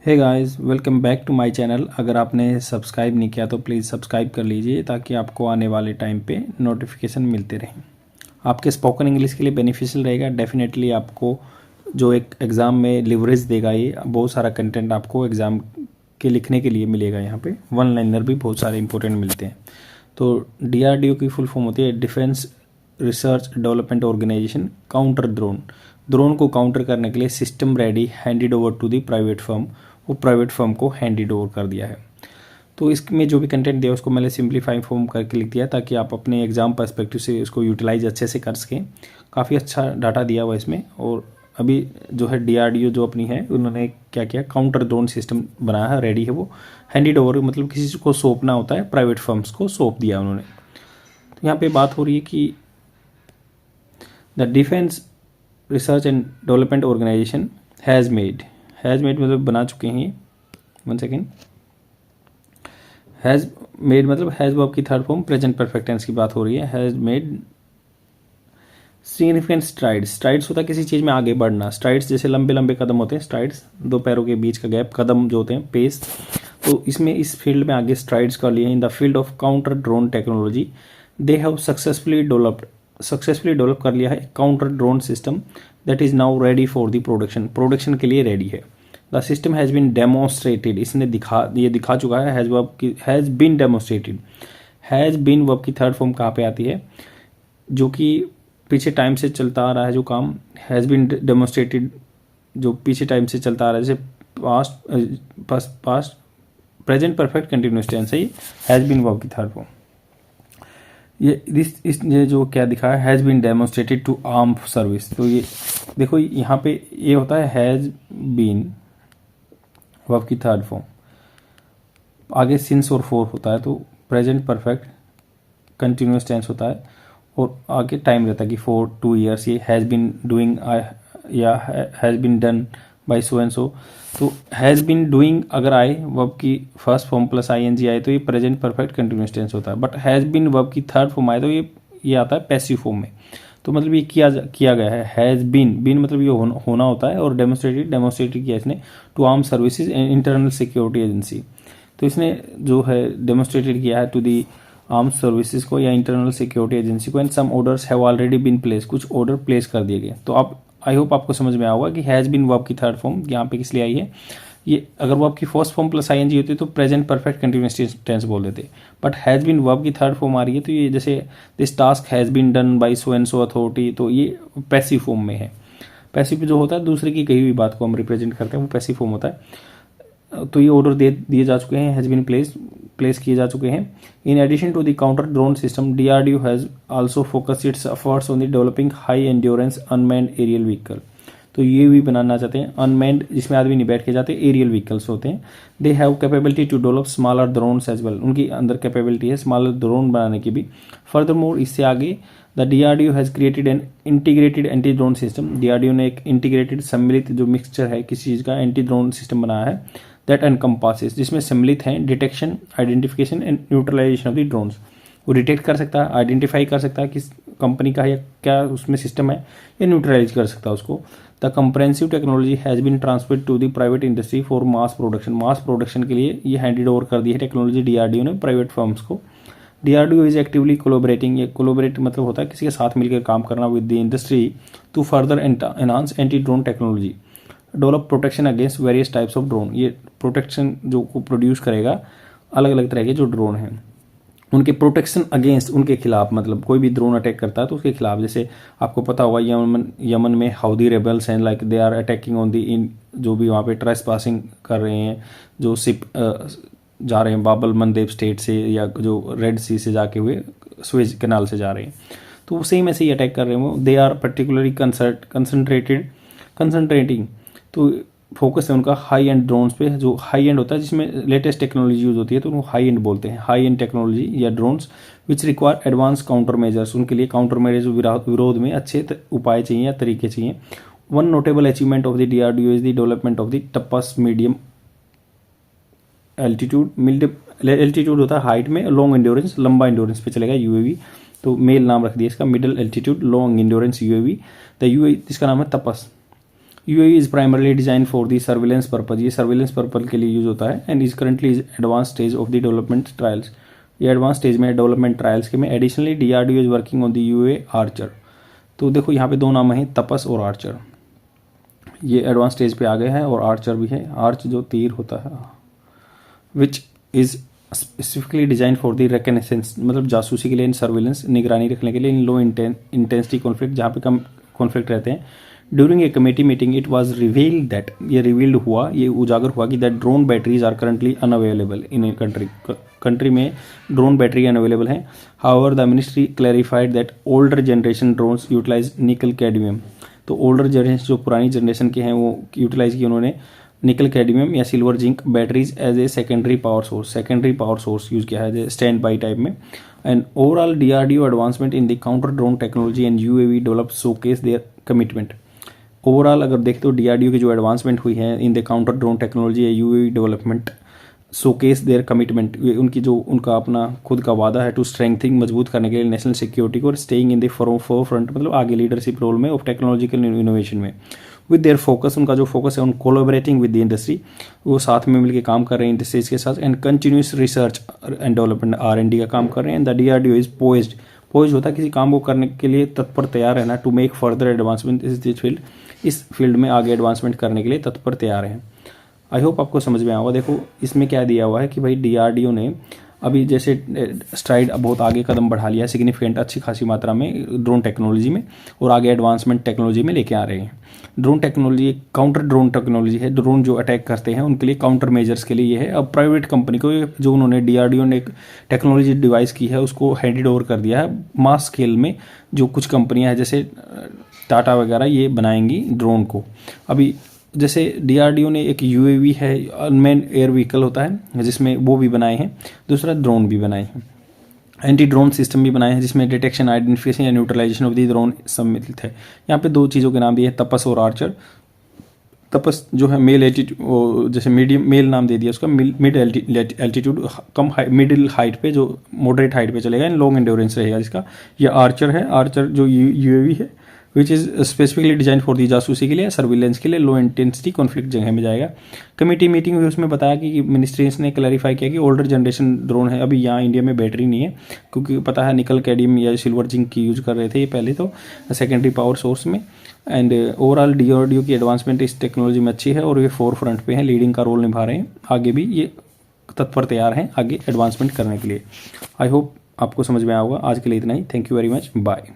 Hey guys, welcome back to my channel. अगर आपने subscribe नहीं किया तो प्लीज़ सब्सक्राइब कर लीजिए ताकि आपको आने वाले टाइम पे नोटिफिकेशन मिलते रहें। आपके स्पोकन इंग्लिश के लिए बेनिफिशियल रहेगा। डेफिनेटली आपको जो एक एग्ज़ाम में लिवरेज देगा, ये बहुत सारा कंटेंट आपको एग्ज़ाम के लिखने के लिए मिलेगा। यहाँ पे वन लाइनर भी बहुत सारे इंपॉर्टेंट मिलते हैं। तो DRDO की फुल फॉर्म होती है defence research development organisation counter drone. Drone को काउंटर करने के लिए system ready handed over to the private firm. वो प्राइवेट फर्म को हैंडेड ओवर कर दिया है। तो इसमें जो भी कंटेंट दिया उसको मैंने सिंप्लीफाई फॉर्म करके लिख दिया ताकि आप अपने एग्जाम पर्सपेक्टिव से उसको यूटिलाइज अच्छे से कर सकें। काफ़ी अच्छा डाटा दिया हुआ इसमें। और अभी जो है DRDO जो अपनी है, उन्होंने क्या किया, काउंटर ड्रोन सिस्टम बनाया है, रेडी है। वो हैंडेड ओवर मतलब किसी को सौंपना होता है, प्राइवेट फर्म्स को सौंप दिया उन्होंने। तो यहाँ पे बात हो रही है कि the defence research and development organisation has made मतलब बना चुके हैं। वन सेकेंड, हैज़ मेड मतलब हैज़ वर्ब की third form present perfect tense की बात हो रही है। हैज़ मेड सिग्निफिकेंट स्ट्राइड्स होता है किसी चीज़ में आगे बढ़ना। स्ट्राइड्स जैसे लंबे लंबे कदम होते हैं, स्ट्राइड्स दो पैरों के बीच का गैप, कदम जो होते हैं, पेस। तो इसमें इस फील्ड में आगे स्ट्राइड्स कर लिए। In the field of counter drone technology they have successfully develop कर लिया है counter drone system that is now ready for the production के लिए रेडी है। The system has been demonstrated, इसने दिखा चुका है। Has been demonstrated, has been verb की थर्ड फॉर्म कहाँ पे आती है, जो कि पीछे टाइम से चलता आ रहा है जो काम। हैज़ बीन डेमोन्स्ट्रेटेड जो पीछे टाइम से चलता आ रहा है, जैसे past present perfect continuous tense है। हैज़ बीन वर्ब की थर्ड फॉर्म। ये जो क्या दिखा है, has been demonstrated to arm service. तो ये देखो, यहाँ पे ये होता है हैज़ बीन वर्ब की थर्ड फॉर्म, आगे सिंस और फोर होता है, तो प्रेजेंट परफेक्ट कंटिन्यूअस टेंस होता है और आगे टाइम रहता है कि फॉर 2 years। ये हैज़ बीन डूइंग या has been done by so and so. तो हैज़ बीन डूइंग अगर आए वर्ब की फर्स्ट फॉर्म प्लस ING आए तो ये प्रेजेंट परफेक्ट कंटिन्यूअस टेंस होता है। बट हैज़ बीन वर्ब की थर्ड फॉर्म आए तो ये आता है पैसिव फॉर्म में। तो मतलब ये किया गया है। हैज़ बीन मतलब ये होना होता है, और डेमोन्स्ट्रेटेड किया इसने to arm services and internal security agency. तो इसने जो है डेमोन्स्ट्रेटेड किया है टू दी आर्म सर्विसेज को या इंटरनल सिक्योरिटी एजेंसी को। And some orders have already been place, कुछ ऑर्डर प्लेस कर दिए गए। तो आप आई होप आपको समझ में आया होगा कि हैज़ बीन वर्ब की थर्ड फॉर्म यहाँ पे किस लिए आई है। ये अगर वर्ब की फर्स्ट फॉर्म प्लस ING होती तो प्रेजेंट परफेक्ट कंटिन्यूअस टेंस बोल देते। बट हैज़ बीन वर्ब की थर्ड फॉर्म आ रही है, तो ये जैसे this task has been done by so and so authority, तो ये पैसिव फॉर्म में है। पैसिव जो होता है दूसरे की कही हुई बात को हम रिप्रेजेंट करते हैं, वो पैसिव फॉर्म होता है। तो ये ऑर्डर दिए जा चुके हैं, हैज़ बीन प्लेस किए जा चुके हैं। In addition to the counter drone system, DRDO has also focus its efforts on the developing high endurance unmanned aerial vehicle. तो ये भी बनाना चाहते हैं अनमैन्ड, जिसमें आदमी नहीं बैठ के जाते, एरियल व्हीकल्स होते हैं। They have capability to develop smaller drones as well, उनकी अंदर कैपेबिलिटी है स्मॉलर ड्रोन बनाने की भी। फर्दर मोर, इससे आगे the DRDO has created an integrated anti drone system. DRDO ने एक इंटीग्रेटेड सम्मिलित जो मिक्सचर है किसी चीज़ का, एंटी ड्रोन सिस्टम बनाया है दैट एनकम्पासेस, जिसमें सम्मिलित हैं detection, identification and neutralisation of the drones. वो डिटेक्ट कर सकता है, आइडेंटिफाई कर सकता है किस कंपनी का है या क्या उसमें सिस्टम है, या न्यूट्रलाइज कर सकता है उसको। The comprehensive technology has been transferred to the private industry for mass production के लिए ये हैंडेड ओवर कर दी है टेक्नोलॉजी DRDO ने प्राइवेट फर्म्स को। DRDO इज एक्टिवली कोलोबरेटिंग, ये कोलोबरेट मतलब होता है किसी के साथ मिलकर काम करना with the industry to further enhance anti drone technology, develop protection against various types of drone. ये प्रोटेक्शन जो को प्रोड्यूस करेगा अलग अलग तरह के जो ड्रोन हैं उनके प्रोटेक्शन अगेंस्ट, उनके खिलाफ, मतलब कोई भी ड्रोन अटैक करता है तो उसके खिलाफ। जैसे आपको पता होगा यमन में हाउदी रेबल्स हैं, like they are attacking on the in, जो भी वहाँ पे ट्रेस पासिंग कर रहे हैं, जो शिप जा रहे हैं बाबल मंदेब स्टेट से या जो रेड सी से जाके हुए स्वेज कैनाल से जा रहे हैं, तो सेम ऐसे ही अटैक कर रहे हैं वो। दे आर पर्टिकुलरली कंसनट्रेटिंग, तो फोकस है उनका हाई एंड ड्रोन्स पे, जो हाई एंड होता है जिसमें लेटेस्ट टेक्नोलॉजी यूज होती है, तो उनको हाई एंड बोलते हैं, हाई एंड टेक्नोलॉजी या drones which require advance counter measures. उनके लिए काउंटर मेजर्स विरोध में अच्छे उपाय चाहिए या तरीके चाहिए। One notable achievement of the DRDO is the development of the Tapas medium altitude होता है हाइट में, लॉन्ग एंड्योरेंस लंबा एंड्योरेंस पे चलेगा UAV, तो मेल नाम रख दिया इसका, middle altitude long endurance UAV। The UAV इसका नाम है Tapas. UAV is primarily design for the surveillance purpose, ये सर्विलेंस पर्पज के लिए यूज़ होता है। And is currently is advance stage of the development trials, ये एडवांस स्टेज में डेवलपमेंट ट्रायल्स के में। Additionally DRDO is working on the UA Archer. तो देखो यहाँ पे दो नाम हैं, तपस और आर्चर। ये एडवांस स्टेज पे आ गए हैं, और आर्चर भी है, आर्च जो तीर होता है, which is specifically design for the reconnaissance, मतलब जासूसी के लिए, इन सर्विलेंस निगरानी रखने के लिए, इन लो इंटेंसिटी कॉन्फ्लिक्ट, जहाँ पे कम कॉन्फ्लिक्ट रहते हैं। During a committee meeting it was revealed that, ये रिवील्ड हुआ, ये उजागर हुआ कि that drone batteries are currently unavailable in a country में ड्रोन बैटरी अनअवेलेबल हैं। However the ministry clarified that older generation drones utilise nickel cadmium, तो older generation जो पुरानी जनरेशन के हैं वो यूटिलाइज किए उन्होंने निकल कैडमियम या silver zinc batteries as a secondary power source use किया है स्टैंड बाई टाइप में। And overall DRDO advancement in the counter drone technology and UAV develop showcase their commitment. Overall अगर देखते हो DRDO की जो advancement हुई है in the counter drone technology या UAV development, showcase their commitment, उनकी जो उनका अपना खुद का वादा है टू स्ट्रेंथिंग, मजबूत करने के लिए नेशनल सिक्योरिटी को, और staying in the four front, मतलब आगे लीडरशिप रोल में ऑफ टेक्नोलॉजिकल इनोवेशन में। विद देयर फोकस, उनका जो फोकस है उन कोलोबरेटिंग विद द इंडस्ट्री, वो साथ में मिलकर काम कर रहे हैं इंडस्ट्रीज के साथ। And continuous research and development R and D का काम कर रहे हैं। And the DRDO is poised होता है किसी काम को करने के लिए तत्पर तैयार रहना, to make further advancement this field, इस फील्ड में आगे एडवांसमेंट करने के लिए तत्पर तैयार हैं। आई होप आपको समझ में आया होगा। देखो इसमें क्या दिया हुआ है कि भाई डीआरडीओ ने अभी जैसे स्ट्राइड बहुत आगे कदम बढ़ा लिया है, सिग्निफिकेंट अच्छी खासी मात्रा में ड्रोन टेक्नोलॉजी में, और आगे एडवांसमेंट टेक्नोलॉजी में लेके आ रहे हैं। ड्रोन टेक्नोलॉजी एक काउंटर ड्रोन टेक्नोलॉजी है, ड्रोन जो अटैक करते हैं उनके लिए काउंटर मेजर्स के लिए ये है। अब प्राइवेट कंपनी को जो उन्होंने डीआरडीओ ने एक टेक्नोलॉजी डिवाइस की है उसको हैंडेड ओवर कर दिया है मास स्केल में। जो कुछ कंपनियां हैं जैसे टाटा वगैरह ये बनाएंगी ड्रोन को। अभी जैसे डीआरडीओ ने एक यूएवी है, अनमैन्ड एयर व्हीकल होता है जिसमें वो भी बनाए हैं, दूसरा ड्रोन भी बनाए हैं, एंटी ड्रोन सिस्टम भी बनाए हैं जिसमें डिटेक्शन, आइडेंटिफिकेशन या न्यूट्रलाइजेशन ऑफ द ड्रोन सम्मिलित है। यहाँ पे दो चीज़ों के नाम दिए हैं, तपस और आर्चर। तपस जो है मेल एल्टीट्यूड, जैसे मीडियम मेल नाम दे दिया उसका, मिड एल्टीट्यूड कम मिडिल हाइट पे, जो मॉडरेट हाइट पे चलेगा, एंड लॉन्ग एंड्योरेंस रहेगा जिसका। यह आर्चर है, आर्चर जो यूएवी है which is specifically design for दी जासूसी के लिए, सर्विलेंस के लिए, लो इंटेंसिटी कॉन्फ्लिक्ट जगह में जाएगा। कमेटी मीटिंग हुई, उसमें बताया कि मिनिस्ट्रीज ने क्लैरिफाई किया कि ओल्डर जनरेशन ड्रोन है, अभी यहाँ इंडिया में बैटरी नहीं है क्योंकि पता है निकल कैडमियम या सिल्वर जिंक की यूज कर रहे थे ये पहले तो सेकेंडरी पावर सोर्स में। एंड ओवरऑल डीआरडीओ की एडवांसमेंट इस टेक्नोलॉजी में अच्छी है और ये फोर फ्रंट पे हैं, लीडिंग का रोल निभा रहे हैं, आगे भी ये तत्पर तैयार हैं आगे एडवांसमेंट करने के लिए। आई होप आपको समझ में आया होगा। आज के लिए इतना ही, thank you very much, bye.